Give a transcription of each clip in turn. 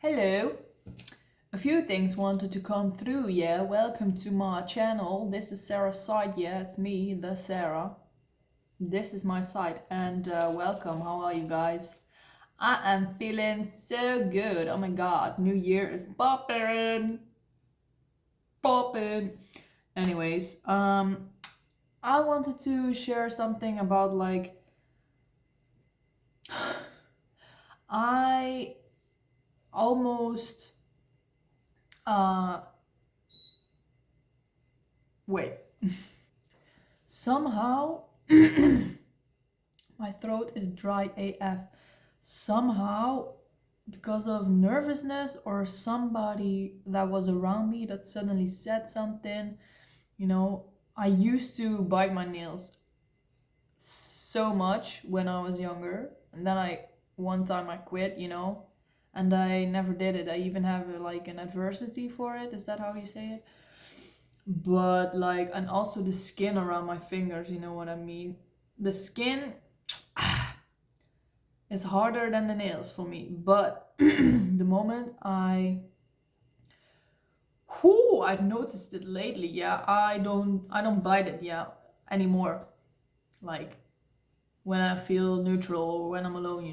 Hello. A few things wanted to come through, yeah. Welcome to my channel. This is Sarah's side, yeah. It's me, the Sarah. This is my side, and welcome. How are you guys? I am feeling so good. Oh my god, New Year is popping, popping. Anyways, I wanted to share something about I almost uh wait. Somehow my throat is dry AF. Somehow, because of nervousness or somebody that was around me that suddenly said something, you know, I used to bite my nails so much when I was younger. And then one time I quit, and I never did it. I even have an adversity for it. Is that how you say it? But and also the skin around my fingers, you know what I mean? The skin is harder than the nails for me. But the moment I've noticed it lately, yeah, I don't bite it, yeah, anymore. Like when I feel neutral or when I'm alone,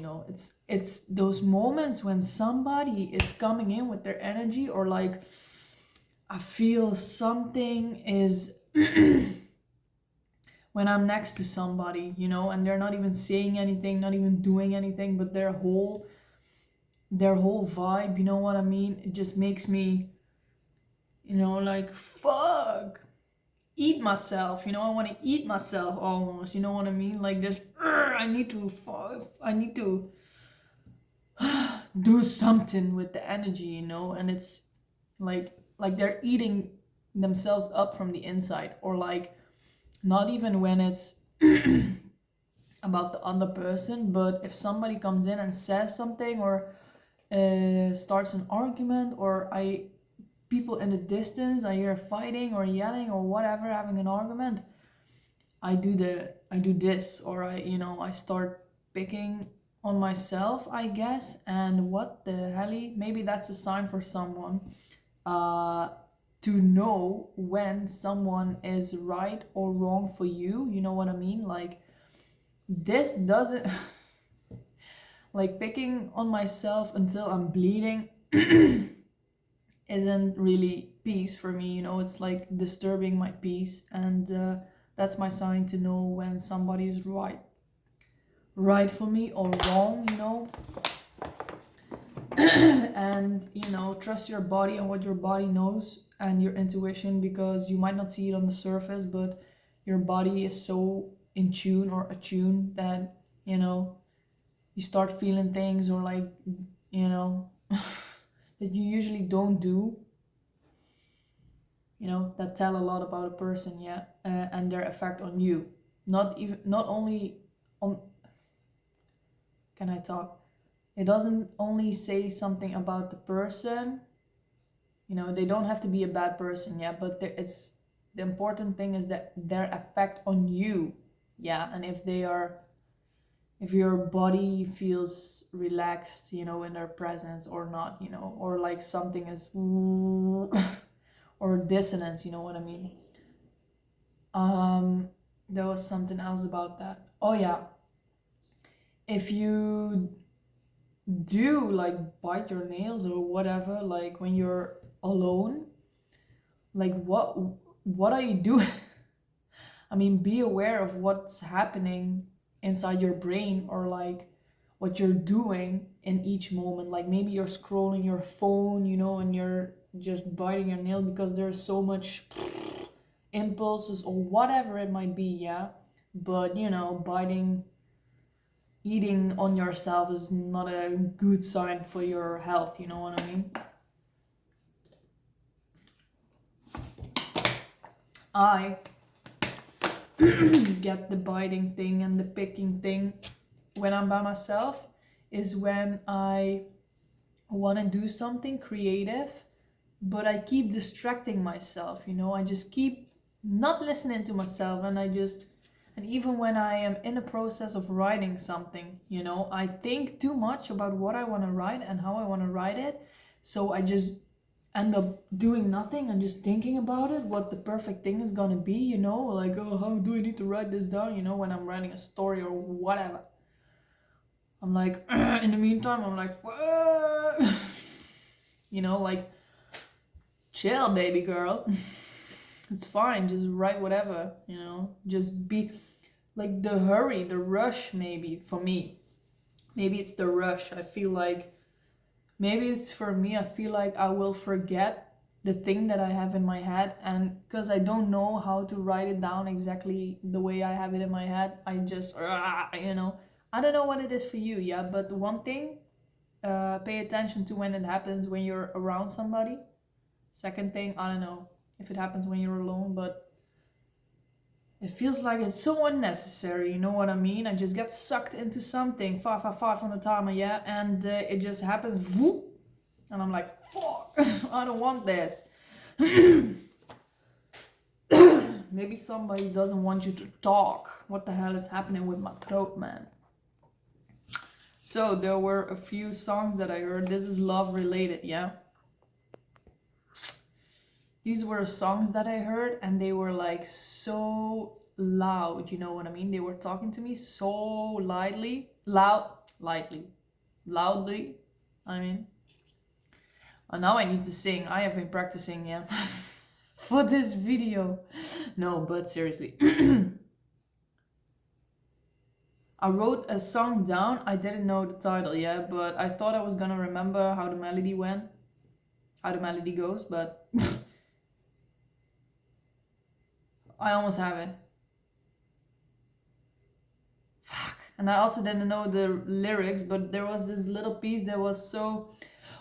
it's those moments when somebody is coming in with their energy, or I feel something is when I'm next to somebody, and they're not even saying anything, not even doing anything, but their whole vibe, you know what I mean? It just makes me, fuck, eat myself. I want to eat myself almost. You know what I mean? Like this, I need to do something with the energy, and it's like they're eating themselves up from the inside, or not even when it's about the other person, but if somebody comes in and says something, or starts an argument, or people in the distance, I hear fighting or yelling or whatever, having an argument, I do this, or I start picking on myself, I guess. And what the hell, maybe that's a sign for someone uh to know when someone is right or wrong for you. You know what I mean? Like this doesn't like picking on myself until I'm bleeding isn't really peace for me. It's like disturbing my peace, and that's my sign to know when somebody is right for me or wrong. And trust your body and what your body knows, and your intuition, because you might not see it on the surface, but your body is so in tune or attuned that you start feeling things, or that you usually don't do, that tell a lot about a person, yeah, and their effect on you. Not only on, can I talk? It doesn't only say something about the person. They don't have to be a bad person, yeah, but it's the important thing is that their effect on you, yeah. And if your body feels relaxed, in their presence, or not, or like something is or dissonance, you know what I mean? There was something else about that. Oh yeah, if you do bite your nails or whatever, like when you're alone, like what are you doing? I mean, be aware of what's happening inside your brain, or what you're doing in each moment. Like maybe you're scrolling your phone, and you're just biting your nail because there's so much impulses or whatever it might be, yeah. But eating on yourself is not a good sign for your health, you know what I mean? I get the biting thing and the picking thing when I'm by myself, is when I want to do something creative, but I keep distracting myself. I just keep not listening to myself, and I just And even when I am in the process of writing something, you know, I think too much about what I want to write and how I want to write it. So I just end up doing nothing and just thinking about it, what the perfect thing is gonna be, you know, like, oh, how do I need to write this down, you know, when I'm writing a story or whatever. I'm like, in the meantime, I'm like, you know, like, chill, baby girl. It's fine, just write whatever, you know, just be like the hurry, the rush, maybe for me. Maybe it's the rush. I feel like, maybe it's for me, I feel like I will forget the thing that I have in my head, and because I don't know how to write it down exactly the way I have it in my head, I just, you know, I don't know what it is for you, yeah, but one thing, pay attention to when it happens when you're around somebody. Second thing, I don't know if it happens when you're alone, but it feels like it's so unnecessary, you know what I mean? I just get sucked into something, far from the timer, yeah, and it just happens, whoop, and I'm like, fuck, I don't want this. Maybe somebody doesn't want you to talk. What the hell is happening with my throat, man? So there were a few songs that I heard. This is love related, yeah? These were songs that I heard and they were like so loud, you know what I mean? They were talking to me so loudly, I mean. Oh, now I need to sing. I have been practicing, yeah, for this video. No, but seriously. I wrote a song down. I didn't know the title, yeah, but I thought I was gonna remember how the melody went, how the melody goes, but I almost have it. Fuck. And I also didn't know the lyrics, but there was this little piece that was so...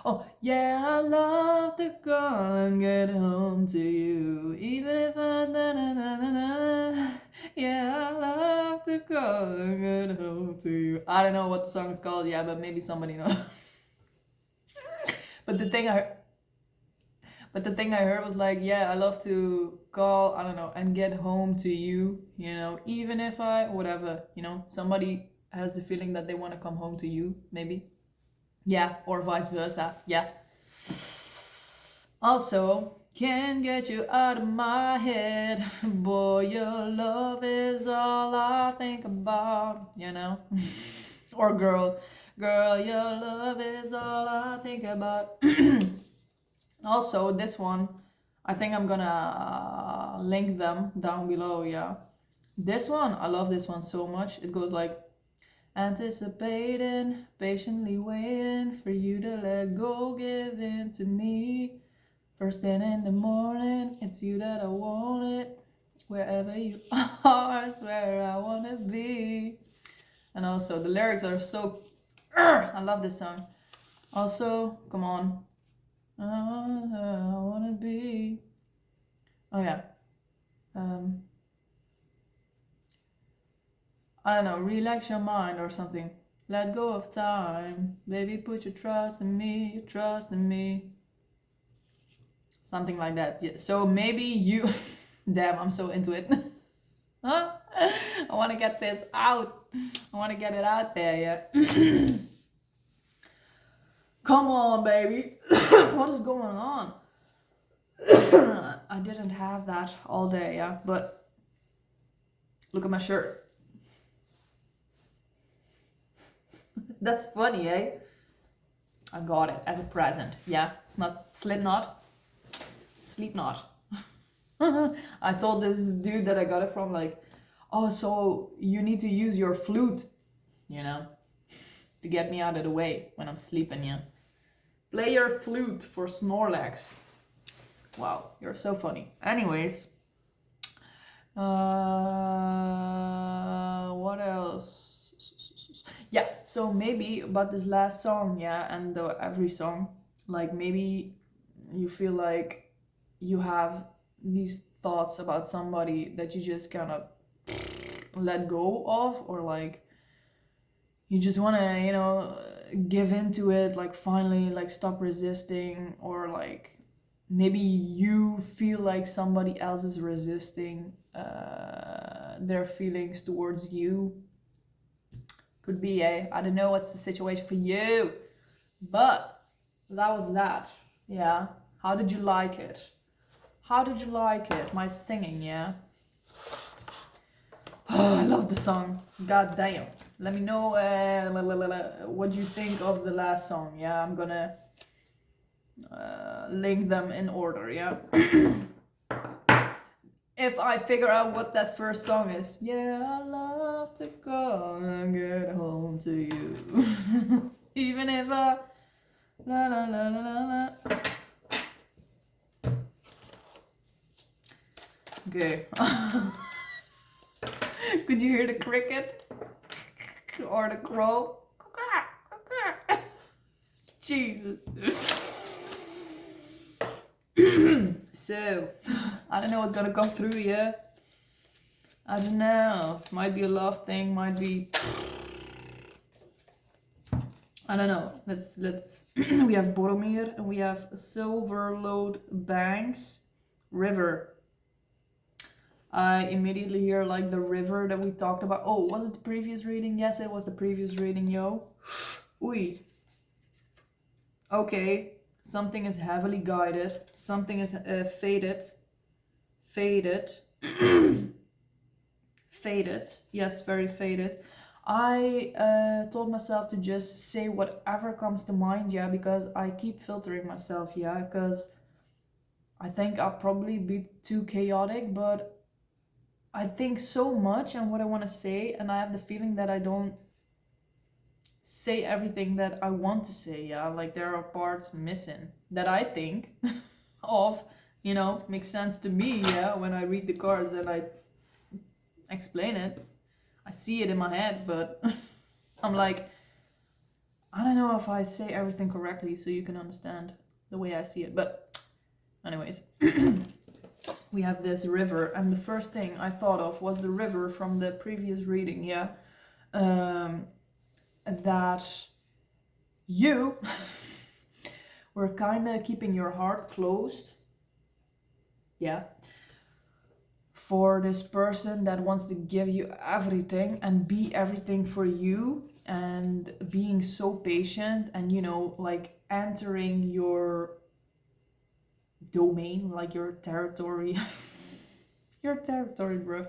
Oh, yeah, I love to call and get home to you, even if I... Na, na, na, na, na. Yeah, I love to call and get home to you. I don't know what the song is called, yeah, but maybe somebody knows. But the thing I heard was like, yeah, I love to call, I don't know, and get home to you, you know, even if I, whatever, you know, somebody has the feeling that they want to come home to you, maybe. Yeah, or vice versa, yeah. Also, can't get you out of my head, boy, your love is all I think about, you know. Or girl, your love is all I think about. Also, this one, I think I'm gonna link them down below, yeah. This one, I love this one so much. It goes like, anticipating, patiently waiting for you to let go, give in to me. First thing in the morning, it's you that I want it. Wherever you are is where I wanna be. And also, the lyrics are so... I love this song. Also, come on. I wanna be... Oh yeah. I don't know, relax your mind or something. Let go of time. Baby, put your trust in me, your trust in me. Something like that. Yeah. So maybe you... Damn, I'm so into it. Huh? I want to get this out. I want to get it out there, yeah. Come on, baby. What is going on? I didn't have that all day, yeah, but look at my shirt. That's funny, eh? I got it as a present, yeah. It's not Slipknot. Sleepknot. I told this dude that I got it from, like, oh, so you need to use your flute, you know, to get me out of the way when I'm sleeping, yeah. Play your flute for Snorlax. Wow, you're so funny. Anyways, what else? Yeah, so maybe about this last song, yeah, and every song, like maybe you feel like you have these thoughts about somebody that you just kind of let go of, or like you just want to, you know, give into it, like finally, like stop resisting, or like maybe you feel like somebody else is resisting their feelings towards you. Could be, I don't know what's the situation for you, but that was that. Yeah. How did you like it? How did you like it? My singing, yeah. Oh, I love the song. God damn. Let me know what you think of the last song. Yeah, I'm gonna link them in order. Yeah. If I figure out what that first song is. Yeah, I love to go and get home to you. Even if I la la la la la la. Okay. Could you hear the cricket? Or the crow? Jesus. So, I don't know what's gonna come through, yeah? I don't know. Might be a love thing, might be... I don't know. Let's we have Boromir and we have Silverlode Banks River. I immediately hear like the river that we talked about. Oh, was it the previous reading? Yes, it was the previous reading, yo. Oei. Okay. Something is heavily guided. Something is faded. Faded. Faded. Yes, very faded. I told myself to just say whatever comes to mind, yeah, because I keep filtering myself, yeah, because I think I'll probably be too chaotic, but I think so much and what I want to say, and I have the feeling that I don't say everything that I want to say, yeah, like there are parts missing that I think of, you know, makes sense to me, yeah, when I read the cards and I explain it. I see it in my head, but I'm like, I don't know if I say everything correctly so you can understand the way I see it. But anyways, we have this river, and the first thing I thought of was the river from the previous reading, yeah. That you were kind of keeping your heart closed, yeah, for this person that wants to give you everything and be everything for you, and being so patient and, you know, like entering your domain, like your territory. Your territory, bro.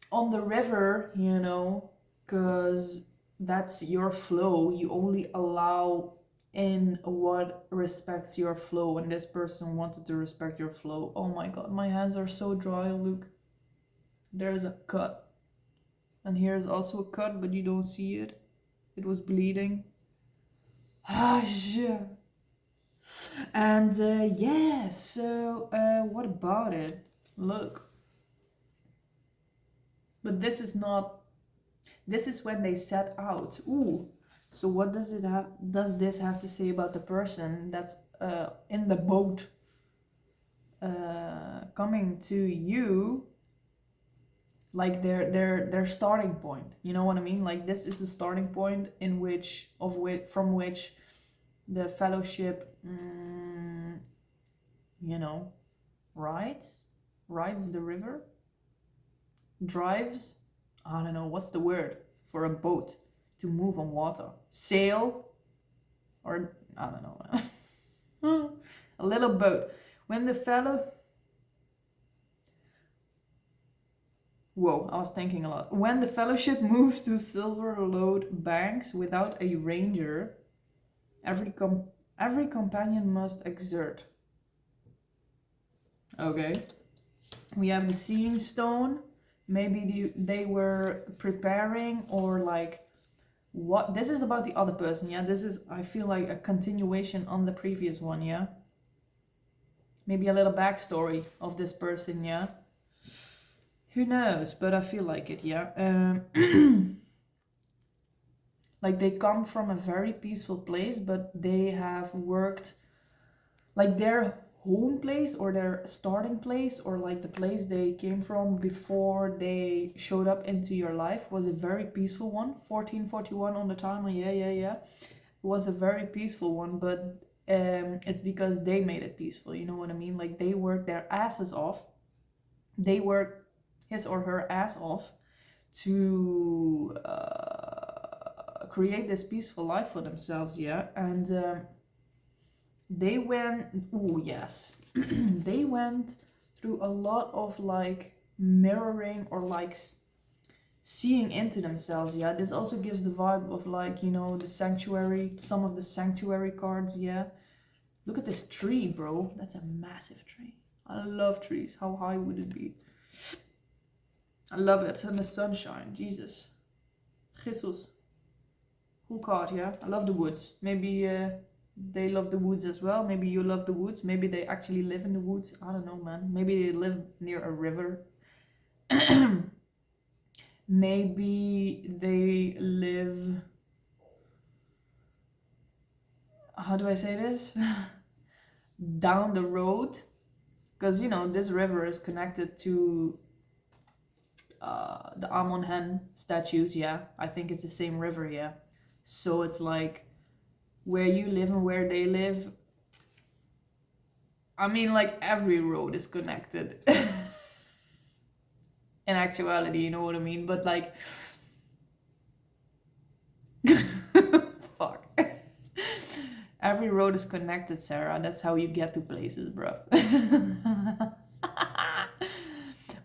On the river, you know, because that's your flow. You only allow in what respects your flow, and this person wanted to respect your flow. Oh my god, my hands are so dry. Look, there's a cut, and here's also a cut, but you don't see it. It was bleeding. Ah, yeah. And yeah, so what about it? Look, but this is not, this is when they set out. Ooh, so what does it have, does this have to say about the person that's in the boat coming to you, like their starting point, you know what I mean? Like this is the starting point in which from which the fellowship you know, rides the river, drives, I don't know what's the word for a boat to move on water, sail, or I don't know. A little boat. When the fellow, whoa, I was thinking a lot. When the fellowship moves to Silverlode Banks without a ranger, every companion must exert. Okay. We have the seeing stone. Maybe they were preparing, or like, what, this is about the other person, yeah. This is, I feel like, a continuation on the previous one, yeah. Maybe a little backstory of this person, yeah. Who knows, but I feel like it, yeah. Like they come from a very peaceful place, but they have worked, like their home place or their starting place, or like the place they came from before they showed up into your life, was a very peaceful one. 1441 on the timer, yeah. It was a very peaceful one, but it's because they made it peaceful, you know what I mean? Like they worked their asses off they work his or her ass off to create this peaceful life for themselves, yeah. And they went, oh yes, they went through a lot of like mirroring or like seeing into themselves, yeah. This also gives the vibe of like, you know, the sanctuary, some of the sanctuary cards, yeah. Look at this tree, bro. That's a massive tree. I love trees. How high would it be? I love it. And the sunshine, Jesus. Jesus. Cool card, yeah. I love the woods. Maybe they love the woods as well. Maybe you love the woods. Maybe they actually live in the woods. I don't know, man. Maybe they live near a river. Maybe they live... How do I say this? Down the road. Because, you know, this river is connected to the Amon Hen statues, yeah. I think it's the same river, yeah. So it's like where you live and where they live. I mean, like every road is connected. In actuality, you know what I mean? But like, fuck. Every road is connected, Sarah. That's how you get to places, bro.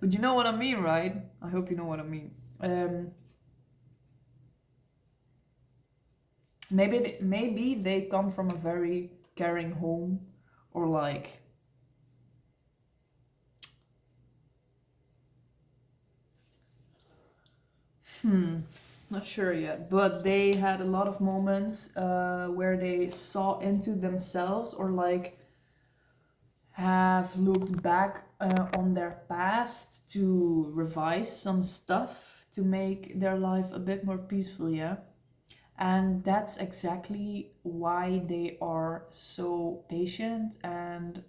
But you know what I mean, right? I hope you know what I mean. Maybe they come from a very caring home, or like not sure yet, but they had a lot of moments where they saw into themselves, or like have looked back on their past to revise some stuff to make their life a bit more peaceful, yeah. And that's exactly why they are so patient and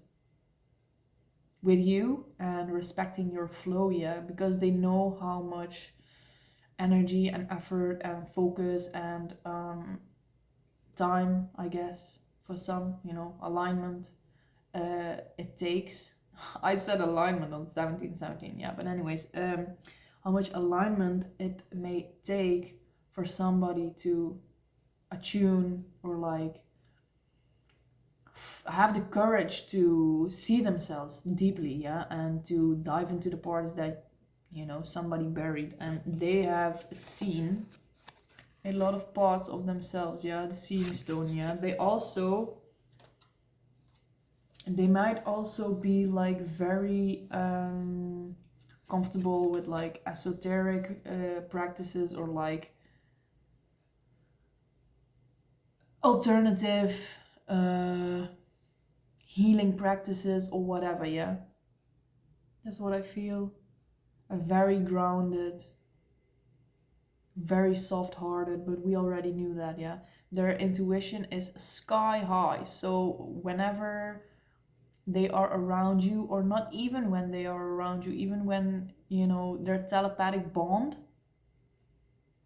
with you and respecting your flow, yeah, because they know how much energy and effort and focus and time, I guess, for some, you know, alignment it takes. I said alignment on 1717, yeah, but anyways, how much alignment it may take for somebody to attune or like have the courage to see themselves deeply, yeah, and to dive into the parts that, you know, somebody buried, and they have seen a lot of parts of themselves, yeah. The seeing stone, yeah. They might also be like very comfortable with like esoteric practices, or like alternative healing practices or whatever, yeah. That's what I feel. A very grounded, very soft-hearted, but we already knew that, yeah. Their intuition is sky high, so whenever they are around you, or not even when they are around you, even when, you know, their telepathic bond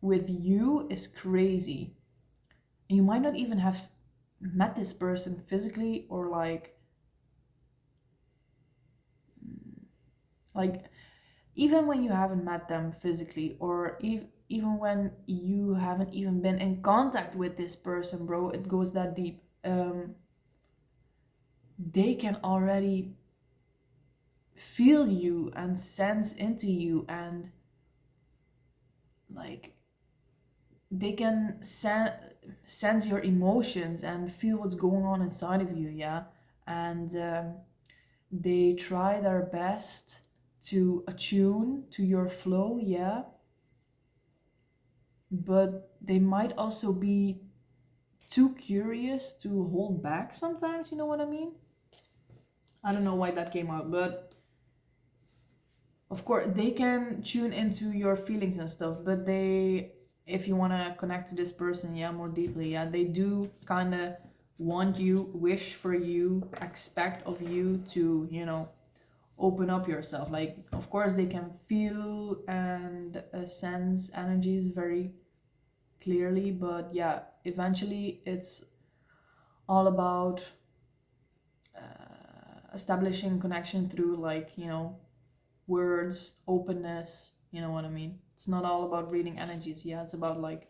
with you is crazy. And you might not even have met this person physically, or like even when you haven't met them physically, or even when you haven't even been in contact with this person, bro, it goes that deep. They can already feel you and sense into you, and like they can sense your emotions and feel what's going on inside of you, yeah. And they try their best to attune to your flow, yeah. But they might also be too curious to hold back sometimes, you know what I mean? I don't know why that came out, but of course they can tune into your feelings and stuff, but they, if you want to connect to this person, yeah, more deeply, yeah, they do kind of want you, wish for you, expect of you to, you know, open up yourself. Like, of course they can feel and sense energies very clearly, but yeah, eventually it's all about establishing connection through, like, you know, words, openness, you know what I mean? It's not all about reading energies, yeah, it's about like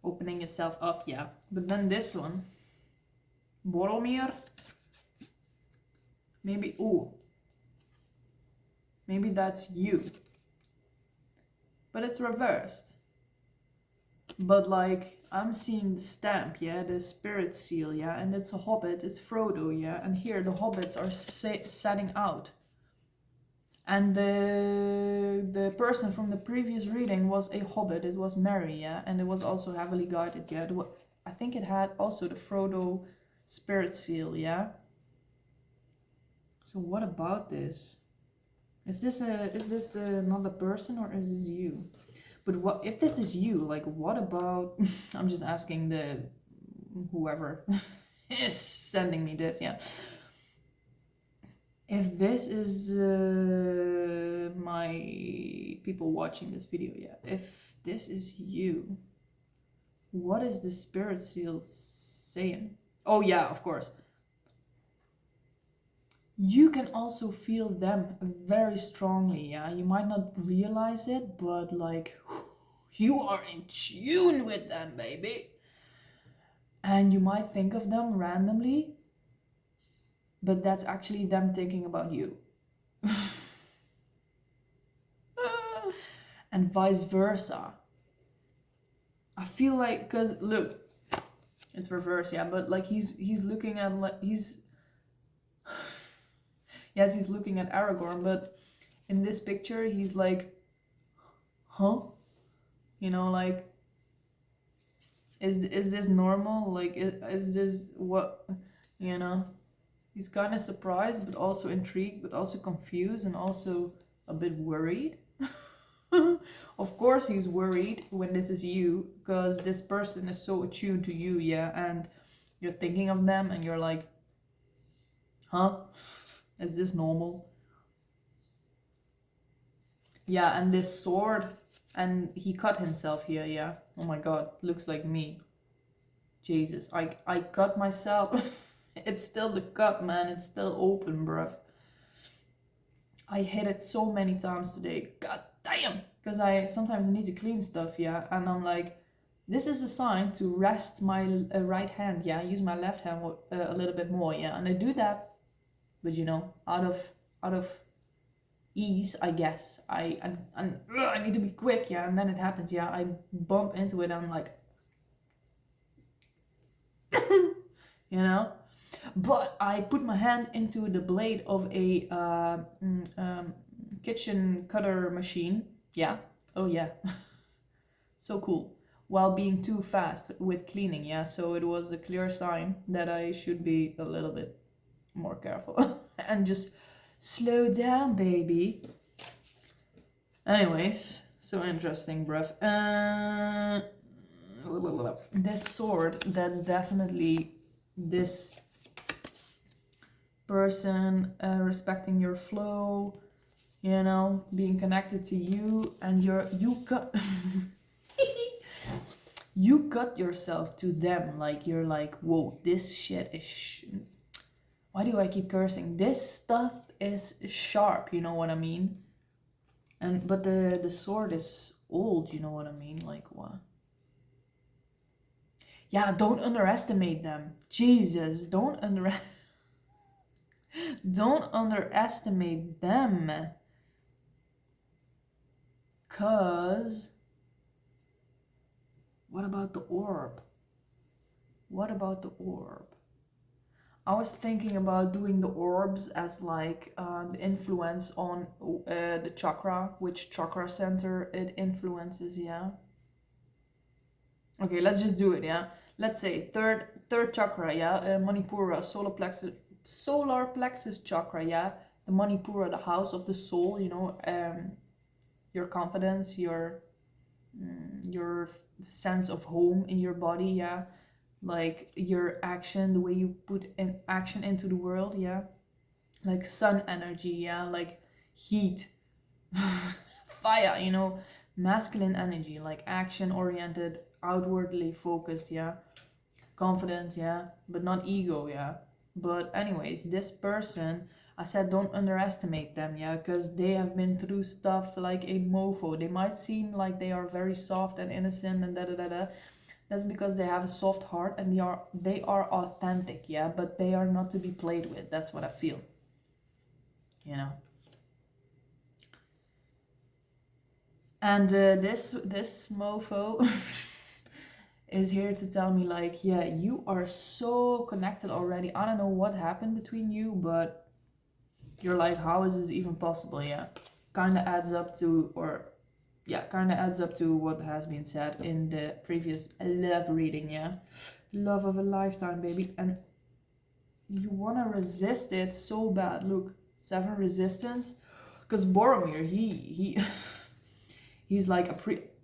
opening yourself up, yeah. But then this one, Boromir, maybe, ooh, maybe that's you. But it's reversed. But like, I'm seeing the stamp, yeah, the spirit seal, yeah, and it's a hobbit, it's Frodo, yeah, and here the hobbits are setting out. And the person from the previous reading was a hobbit, it was Merry, yeah, and it was also heavily guided, yeah. I think it had also the Frodo spirit seal, yeah. So what about this? Is this another person or is this you? But what if this is you? Like, what about? I'm just asking the whoever is sending me this. Yeah. If this is my people watching this video, yeah. If this is you, what is the spirit seal saying? Oh yeah, of course. You can also feel them very strongly, yeah. You might not realize it, but like you are in tune with them, baby. And you might think of them randomly, but that's actually them thinking about you. And vice versa. I feel like, cause look, it's reverse, yeah, but like he's looking at like yes, he's looking at Aragorn, but in this picture he's like, huh? You know, like, is this normal? Like, is this what, you know? He's kind of surprised, but also intrigued, but also confused, and also a bit worried. Of course he's worried when this is you, because this person is so attuned to you, yeah, and you're thinking of them, and you're like, huh? Is this normal? Yeah, and this sword, and he cut himself here, yeah. Oh my god, looks like me. Jesus, I cut myself. It's still the cut, man. It's still open, bruv. I hit it so many times today. God damn! Because I sometimes need to clean stuff, yeah. And I'm like, this is a sign to rest my right hand, yeah. Use my left hand a little bit more, yeah. And I do that, but you know, out of ease, I guess. I need to be quick, yeah. And then it happens, yeah. I bump into it. And I'm like, you know. But I put my hand into the blade of a kitchen cutter machine. Yeah. Oh yeah. So cool. While being too fast with cleaning, yeah. So it was a clear sign that I should be a little bit more careful and just slow down, baby. Anyways, so interesting, bruv. This sword, that's definitely this person respecting your flow, you know, being connected to you, and you cut you cut yourself to them, like you're like, whoa, this shit is why do I keep cursing? This stuff is sharp, you know what I mean? And but the sword is old, you know what I mean? Like what? Yeah, don't underestimate them. Jesus, don't underestimate them. Cause what about the orb? What about the orb? I was thinking about doing the orbs as like the influence on the chakra, which chakra center it influences, yeah. Okay, let's just do it, yeah. Let's say third chakra, yeah, Manipura, solar plexus chakra, yeah. The Manipura, the house of the soul, you know, your confidence, your sense of home in your body, yeah. Like your action, the way you put an action into the world, yeah. Like sun energy, yeah, like heat, fire, you know, masculine energy, like action oriented, outwardly focused, yeah. Confidence, yeah, but not ego, yeah. But anyways, this person I said don't underestimate them, yeah, because they have been through stuff like a mofo. They might seem like they are very soft and innocent and da da da da. That's because they have a soft heart and they are authentic, yeah, but they are not to be played with. That's what I feel, you know. And this mofo is here to tell me like, yeah, you are so connected already. I don't know what happened between you, but you're like, how is this even possible? Yeah, kind of adds up to, or yeah, kind of adds up to what has been said in the previous love reading. Yeah, love of a lifetime, baby. And you want to resist it so bad. Look, 7 resistance, because Boromir, he he's like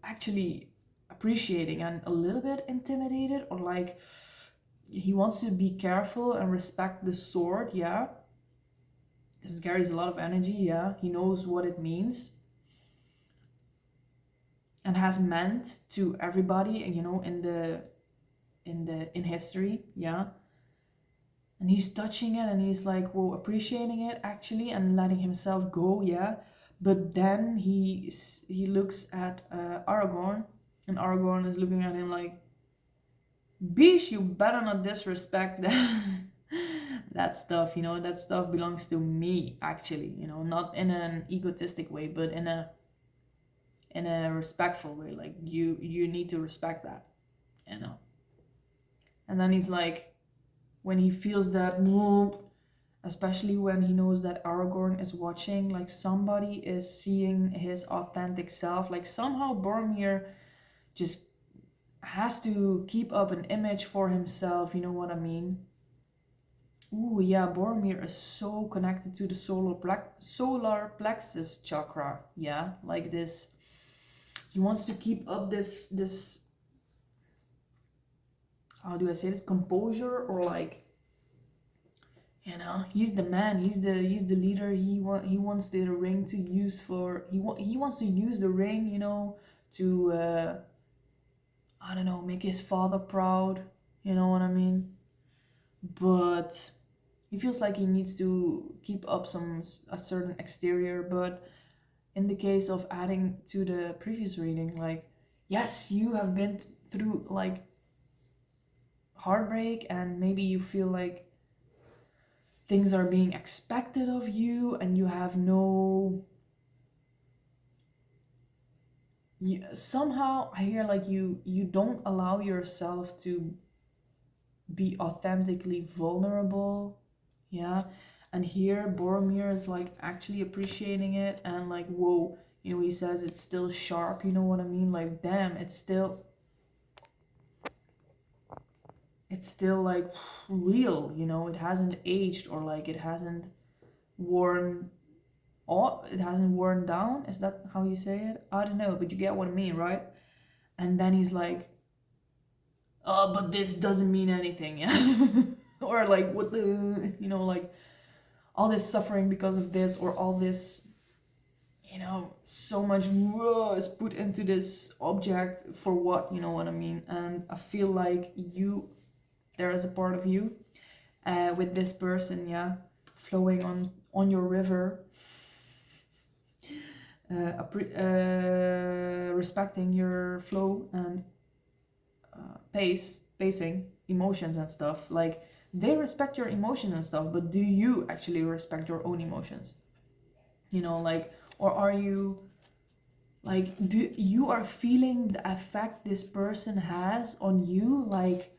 actually appreciating and a little bit intimidated, or like he wants to be careful and respect the sword, yeah, because it carries a lot of energy, yeah, he knows what it means and has meant to everybody, and you know, in history, yeah. And he's touching it and he's like, whoa, appreciating it actually and letting himself go, yeah. But then he looks at Aragorn, and Aragorn is looking at him like, Bish, you better not disrespect that. That stuff, you know, that stuff belongs to me actually, you know, not in an egotistic way, but in a respectful way. Like you need to respect that, you know. And then he's like, when he feels that, especially when he knows that Aragorn is watching, like somebody is seeing his authentic self, like somehow Boromir just has to keep up an image for himself, you know what I mean? Ooh, yeah, Boromir is so connected to the solar plexus chakra, yeah, like this. He wants to keep up this how do I say this, composure, or like, you know, he's the man, he's the leader. He wants the ring to use for he wants to use the ring, you know, to I don't know, make his father proud, you know what I mean? But he feels like he needs to keep up a certain exterior. But in the case of adding to the previous reading, like, yes, you have been through like heartbreak, and maybe you feel like things are being expected of you and you have no, somehow I hear like you don't allow yourself to be authentically vulnerable, yeah. And here Boromir is like actually appreciating it and like, whoa, you know, he says it's still sharp, you know what I mean? Like, damn, it's still like real, you know, it hasn't aged, or like it hasn't worn it hasn't worn down. Is that how you say it? I don't know, but you get what I mean, right? And then he's like, oh, but this doesn't mean anything, yeah. Or like, what the, you know, like all this suffering because of this, or all this, you know, so much is put into this object for what, you know what I mean? And I feel like there is a part of you with this person, yeah, flowing on your river, respecting your flow and pacing emotions and stuff. Like, they respect your emotions and stuff, but do you actually respect your own emotions? You know, like, or are you like, do you are feeling the effect this person has on you? Like,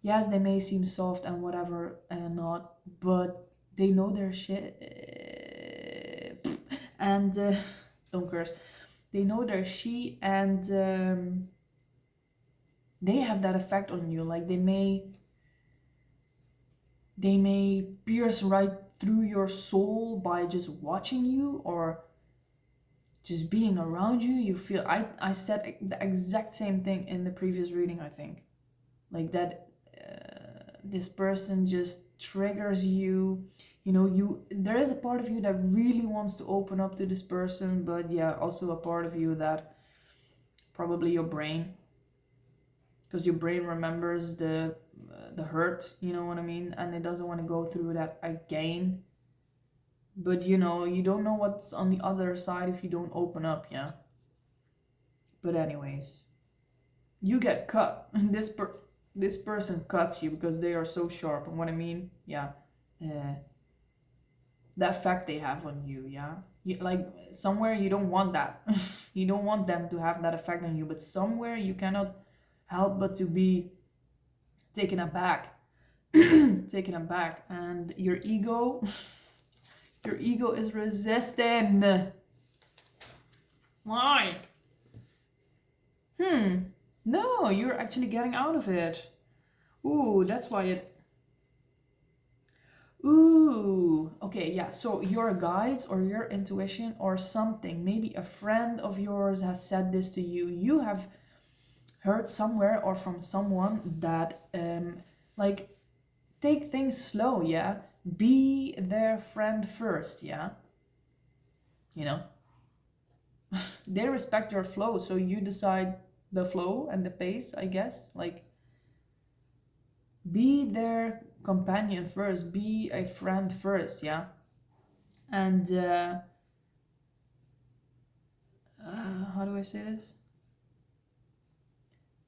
yes, they may seem soft and whatever and not, but they know their shit. And don't curse. They know their shit, and they have that effect on you. Like, they may pierce right through your soul by just watching you, or just being around you. You feel, I said the exact same thing in the previous reading, I think, like that this person just triggers you, you know. There is a part of you that really wants to open up to this person, but yeah, also a part of you that probably your brain, because your brain remembers the hurt, you know what I mean, and it doesn't want to go through that again. But you know, you don't know what's on the other side if you don't open up, yeah. But anyways, you get cut. This person cuts you because they are so sharp. And what I mean, yeah, the effect they have on you, yeah. Like somewhere you don't want that. You don't want them to have that effect on you, but somewhere you cannot help but to be taken aback. Taken aback, and your ego is resisting. Why? No, you're actually getting out of it. Ooh, that's why it... Ooh, okay, yeah. So your guides or your intuition or something, maybe a friend of yours has said this to you. You have heard somewhere or from someone that, like, take things slow, yeah? Be their friend first, yeah? You know? They respect your flow, so you decide the flow and the pace, I guess. Like, be their companion first, be a friend first, yeah? And how do I say this?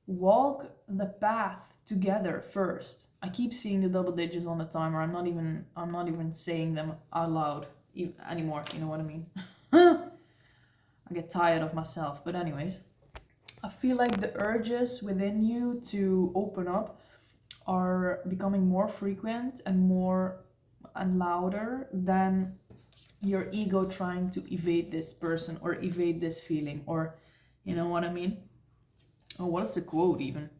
Walk the path together first. I keep seeing the double digits on the timer. I'm not even saying them out loud anymore, you know what I mean? I get tired of myself, but anyways, I feel like the urges within you to open up are becoming more frequent and more and louder than your ego trying to evade this person or evade this feeling, or you know what I mean? Oh, what is the quote even?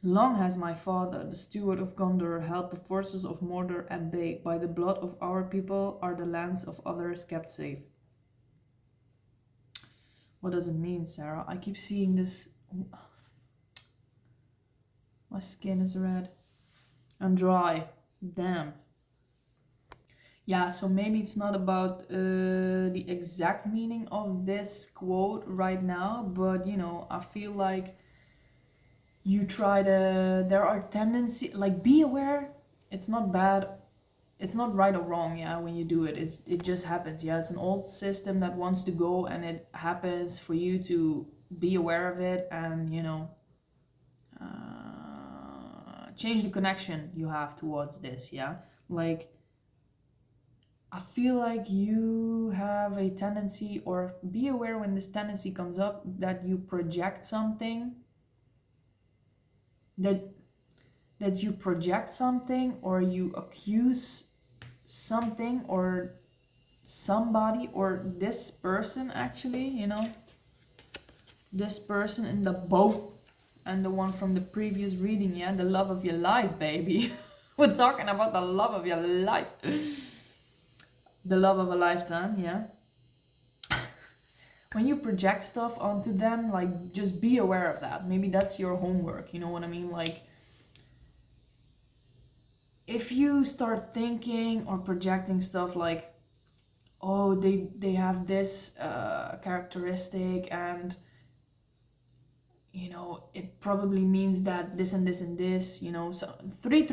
Long has my father, the steward of Gondor, held the forces of Mordor at bay. By the blood of our people are the lands of others kept safe. What does it mean, Sarah? I keep seeing this. My skin is red. I'm dry. Damn. Yeah, so maybe it's not about the exact meaning of this quote right now, but you know, I feel like you try to, there are tendencies, like be aware, it's not bad, it's not right or wrong, yeah, when you do it, it just happens, yeah, it's an old system that wants to go and it happens for you to be aware of it and, you know, change the connection you have towards this, yeah, like, I feel like you have a tendency, or be aware when this tendency comes up, that you project something, that you project something, or you accuse something or somebody or this person, actually, you know, this person in the boat and the one from the previous reading, yeah, the love of your life, baby. We're talking about the love of your life. The love of a lifetime, yeah. When you project stuff onto them, like, just be aware of that. Maybe that's your homework, you know what I mean? Like, if you start thinking or projecting stuff like, oh, they have this characteristic, and you know, it probably means that this and this and this, you know, so three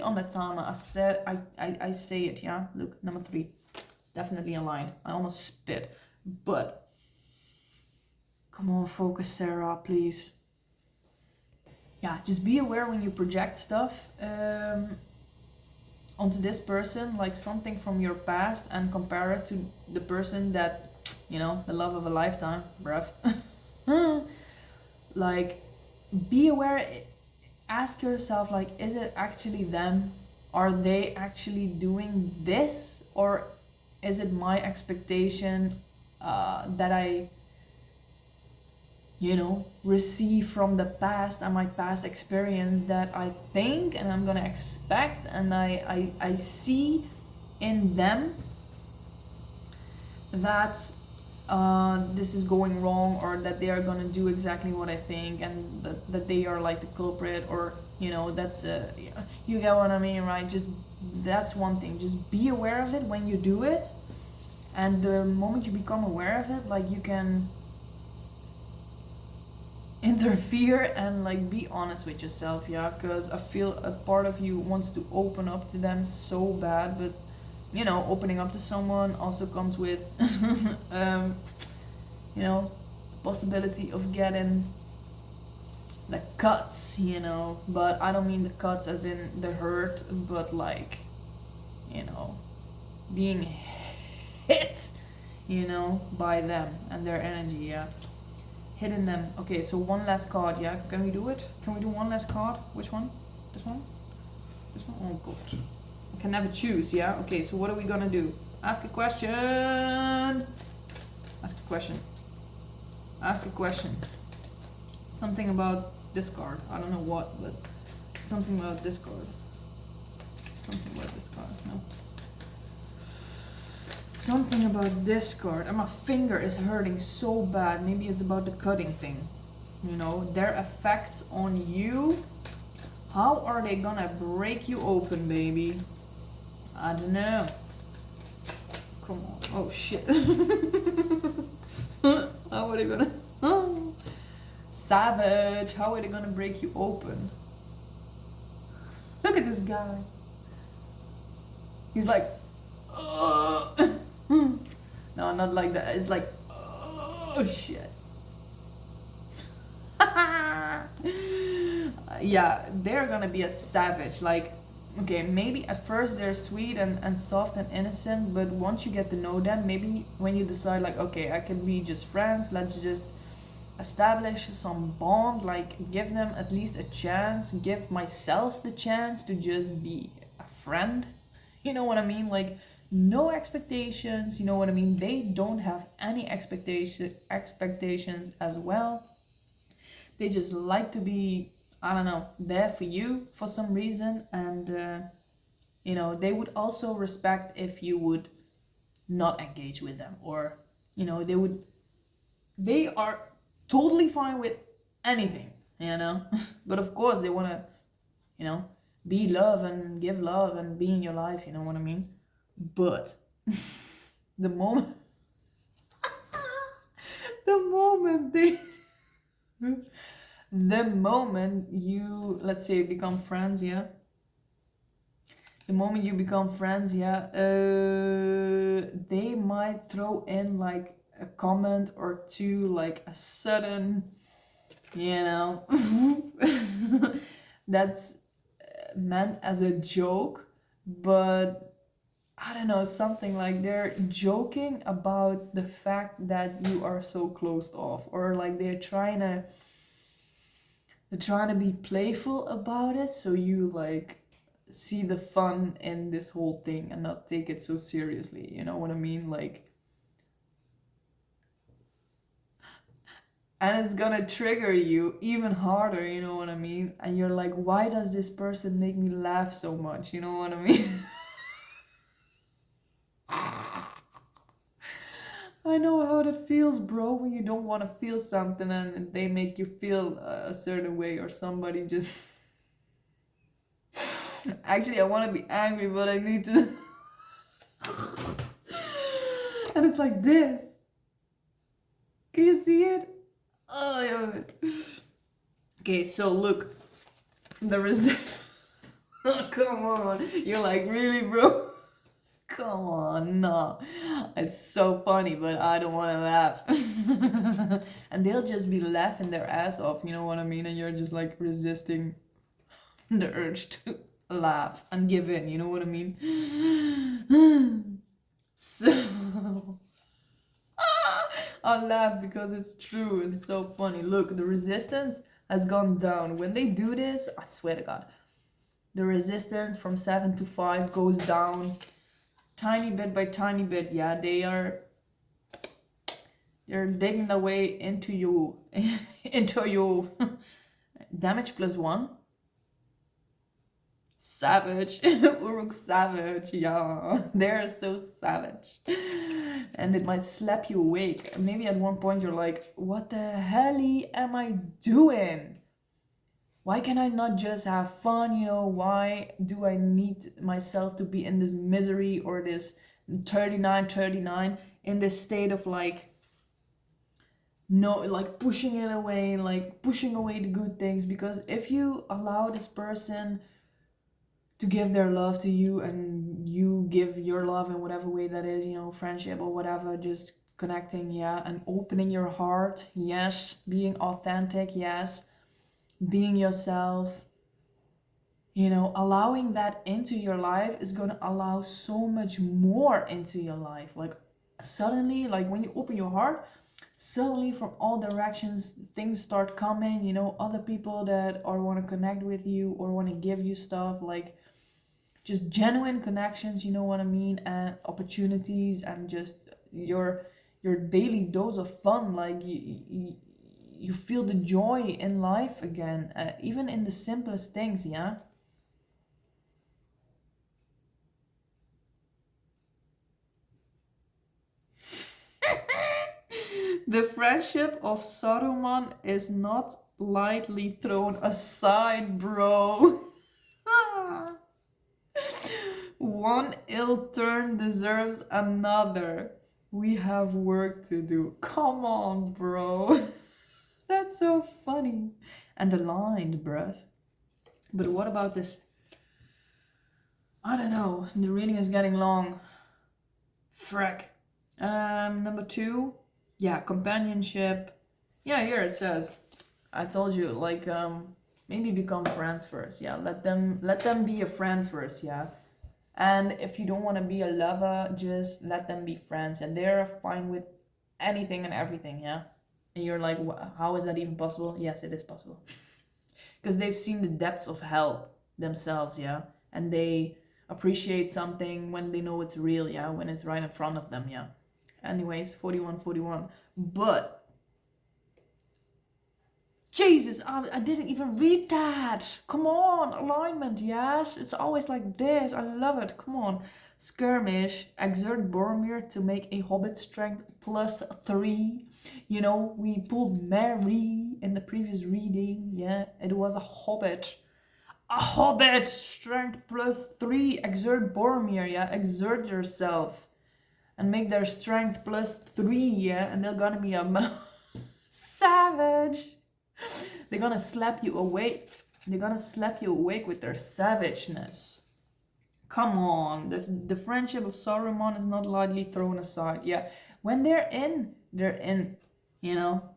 on the timer. I say it, yeah. Look, number 3. It's definitely aligned. I almost spit, but come on, focus, Sarah, please. Yeah, just be aware when you project stuff onto this person, like something from your past, and compare it to the person that, you know, the love of a lifetime, bruv. Like, be aware, ask yourself, like, is it actually them? Are they actually doing this? Or is it my expectation that I, you know, receive from the past and my past experience, that I think and I'm gonna expect and I see in them that this is going wrong, or that they are gonna do exactly what I think, and that they are like the culprit, or you know, that's you get what I mean, right? Just, that's one thing, just be aware of it when you do it, and the moment you become aware of it, like, you can interfere and like be honest with yourself, yeah, because I feel a part of you wants to open up to them so bad, but you know, opening up to someone also comes with you know, possibility of getting the cuts, you know, but I don't mean the cuts as in the hurt, but like, you know, being hit, you know, by them and their energy, yeah. Hitting them. Okay, so one last card, yeah. Can we do it? Can we do one last card? Which one? This one? This one? Oh god. I can never choose, yeah? Okay, so what are we gonna do? Ask a question. Ask a question. Ask a question. Something about this card. I don't know what, but something about this card. Something about this card. No. Something about this card. And my finger is hurting so bad. Maybe it's about the cutting thing. You know, their effect on you. How are they gonna break you open, baby? I don't know. Come on. Oh shit. How are they gonna... Oh. Savage. How are they gonna break you open? Look at this guy. He's like... No, not like that. It's like... Oh shit. Yeah, they're gonna be a savage. Like, okay, maybe at first they're sweet and soft and innocent, but once you get to know them, maybe when you decide like, okay, I can be just friends, let's just establish some bond, like give them at least a chance, give myself the chance to just be a friend. You know what I mean? Like, no expectations, you know what I mean? They don't have any expectations as well. They just like to be, I don't know, there for you for some reason. And, you know, they would also respect if you would not engage with them. Or, you know, they are totally fine with anything, you know? But of course, they want to, you know, be love and give love and be in your life, you know what I mean? But the moment they the moment you, let's say, become friends, yeah, the moment you become friends, yeah, they might throw in like a comment or two, like a sudden, you know, that's meant as a joke, but I don't know, something like they're joking about the fact that you are so closed off, or like they're trying to be playful about it, so you like see the fun in this whole thing and not take it so seriously, you know what I mean? Like, and it's gonna trigger you even harder, you know what I mean? And you're like, why does this person make me laugh so much, you know what I mean? I know how that feels, bro, when you don't want to feel something and they make you feel a certain way, or somebody just... Actually, I want to be angry, but I need to... And it's like this. Can you see it? Oh, yeah. Okay, so look. Oh, come on. You're like, really, bro? Come on, no. It's so funny, but I don't want to laugh. And they'll just be laughing their ass off, you know what I mean? And you're just like resisting the urge to laugh and give in, you know what I mean? So I laugh because it's true. It's so funny. Look, the resistance has gone down. When they do this, I swear to God, the resistance from 7 to 5 goes down tiny bit by tiny bit. Yeah, they're digging their way into you, into your damage +1. Savage. Uruk savage. Yeah, they're so savage. And it might slap you awake. Maybe at one point you're like, what the hell am I doing? Why can I not just have fun, you know? Why do I need myself to be in this misery or this 39 in this state of like no, like pushing it away, like pushing away the good things. Because if you allow this person to give their love to you and you give your love in whatever way that is, you know, friendship or whatever, just connecting, yeah, and opening your heart, yes, being authentic, yes, being yourself, you know, allowing that into your life is going to allow so much more into your life. Like suddenly, like when you open your heart, suddenly from all directions things start coming, you know, other people that are want to connect with you or want to give you stuff, like just genuine connections, you know what I mean, and opportunities, and just your daily dose of fun. Like you feel the joy in life again, even in the simplest things, yeah. The friendship of Saruman is not lightly thrown aside, bro. One ill turn deserves another. We have work to do. Come on, bro. That's so funny. And aligned, bruv. But what about this? I don't know. The reading is getting long. Frick. Number 2. Yeah, companionship. Yeah, here it says. I told you, like, maybe become friends first. Yeah, let them be a friend first. Yeah. And if you don't want to be a lover, just let them be friends, and they're fine with anything and everything, yeah? And you're like, how is that even possible? Yes, it is possible. Because they've seen the depths of hell themselves, yeah? And they appreciate something when they know it's real, yeah? When it's right in front of them, yeah? Anyways, 41. But Jesus, I didn't even read that. Come on, alignment, yes. It's always like this. I love it. Come on. Skirmish, exert Boromir to make a hobbit strength +3. You know, we pulled Mary in the previous reading. Yeah, it was a hobbit. A hobbit, strength +3. Exert Boromir, yeah. Exert yourself. And make their strength +3, yeah. And they're gonna be a savage. They're gonna slap you awake. They're gonna slap you awake with their savageness. Come on, the friendship of Saruman is not lightly thrown aside. Yeah, when they're in, you know.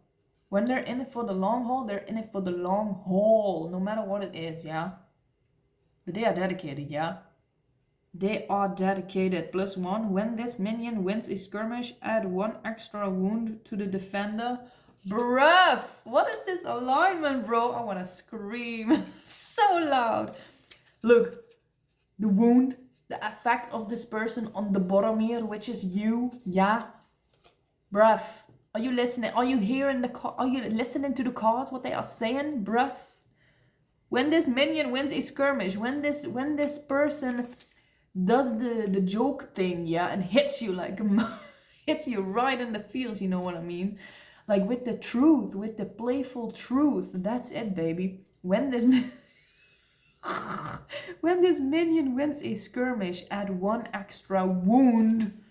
When they're in it for the long haul, they're in it for the long haul, no matter what it is, yeah. But they are dedicated, yeah. They are dedicated. +1. When this minion wins a skirmish, add 1 extra wound to the defender. Bruv, what is this alignment, bro? I want to scream so loud. Look, the wound, the effect of this person on the Boromir, which is you, yeah? Bruv, are you listening? Are you hearing are you listening to the cards, what they are saying, bruv? When this minion wins a skirmish, when this person does the joke thing, yeah, and hits you like hits you right in the feels, you know what I mean? Like with the truth, with the playful truth. That's it, baby. When this when this minion wins a skirmish, add 1 extra wound,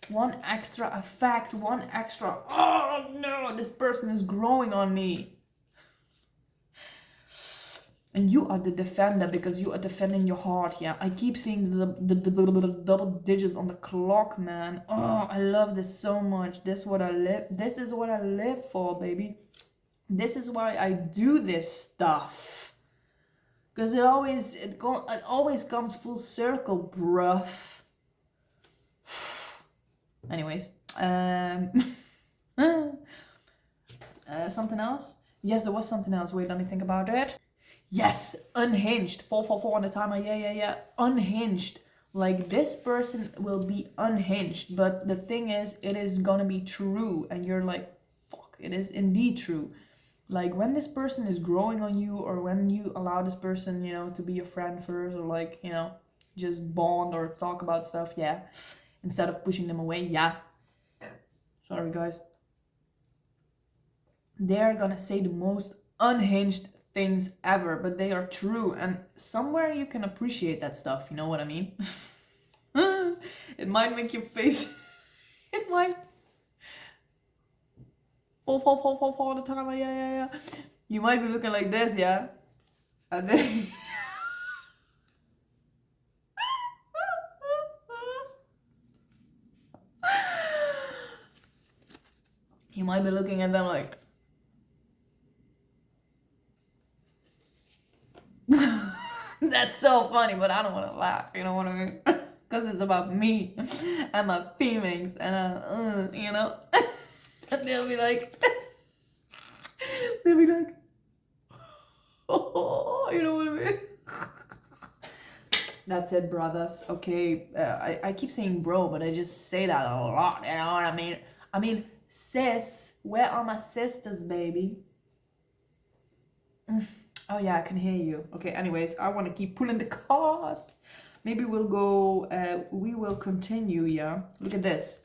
1 extra effect, 1 extra. Oh no, this person is growing on me. And you are the defender because you are defending your heart, yeah. I keep seeing the double digits on the clock, man. Oh, I love this so much. This is what I live for, baby. This is why I do this stuff. Because it always comes full circle, bruv. Anyways, something else? Yes, there was something else. Wait, let me think about it. Yes, unhinged. 4 on the timer. Yeah. Unhinged. Like, this person will be unhinged. But the thing is, it is gonna be true. And you're like, fuck, it is indeed true. Like, when this person is growing on you, or when you allow this person, you know, to be your friend first, or like, you know, just bond or talk about stuff, yeah. Instead of pushing them away, yeah. Sorry, guys. They're gonna say the most unhinged things ever, but they are true, and somewhere you can appreciate that stuff, you know what I mean? It might make your face it might all the time. Yeah. You might be looking like this, yeah? And then you might be looking at them like that's so funny, but I don't want to laugh, you know what I mean? Because it's about me and my feelings and you know. And they'll be like oh, you know what I mean? That's it, brothers. Okay, I keep saying bro, but I just say that a lot, you know what I mean? I mean, sis, where are my sisters, baby? Oh yeah, I can hear you. Okay, anyways, I want to keep pulling the cards. Maybe we will continue, yeah? Look at this.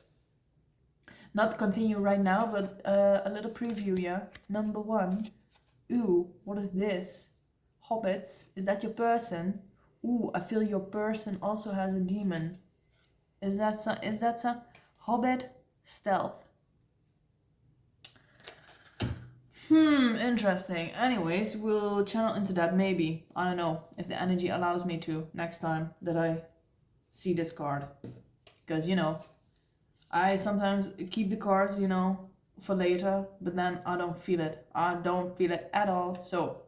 Not continue right now, but a little preview, yeah? Number 1. Ooh, what is this? Hobbits, is that your person? Ooh, I feel your person also has a demon. Is that some Hobbit stealth? Interesting. Anyways, we'll channel into that maybe. I don't know if the energy allows me to next time that I see this card. Because, you know, I sometimes keep the cards, you know, for later, but then I don't feel it. I don't feel it at all. So,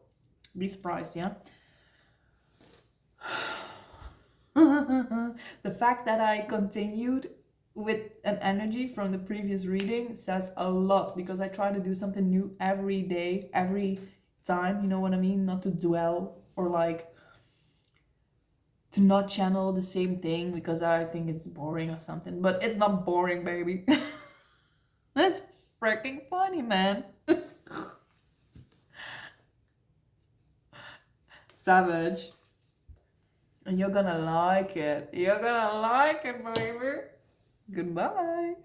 be surprised, yeah? The fact that I continued with an energy from the previous reading says a lot, because I try to do something new every day, every time, you know what I mean? Not to dwell or like to not channel the same thing because I think it's boring or something. But it's not boring, baby. That's freaking funny, man. Savage. And you're gonna like it. You're gonna like it, baby. Goodbye.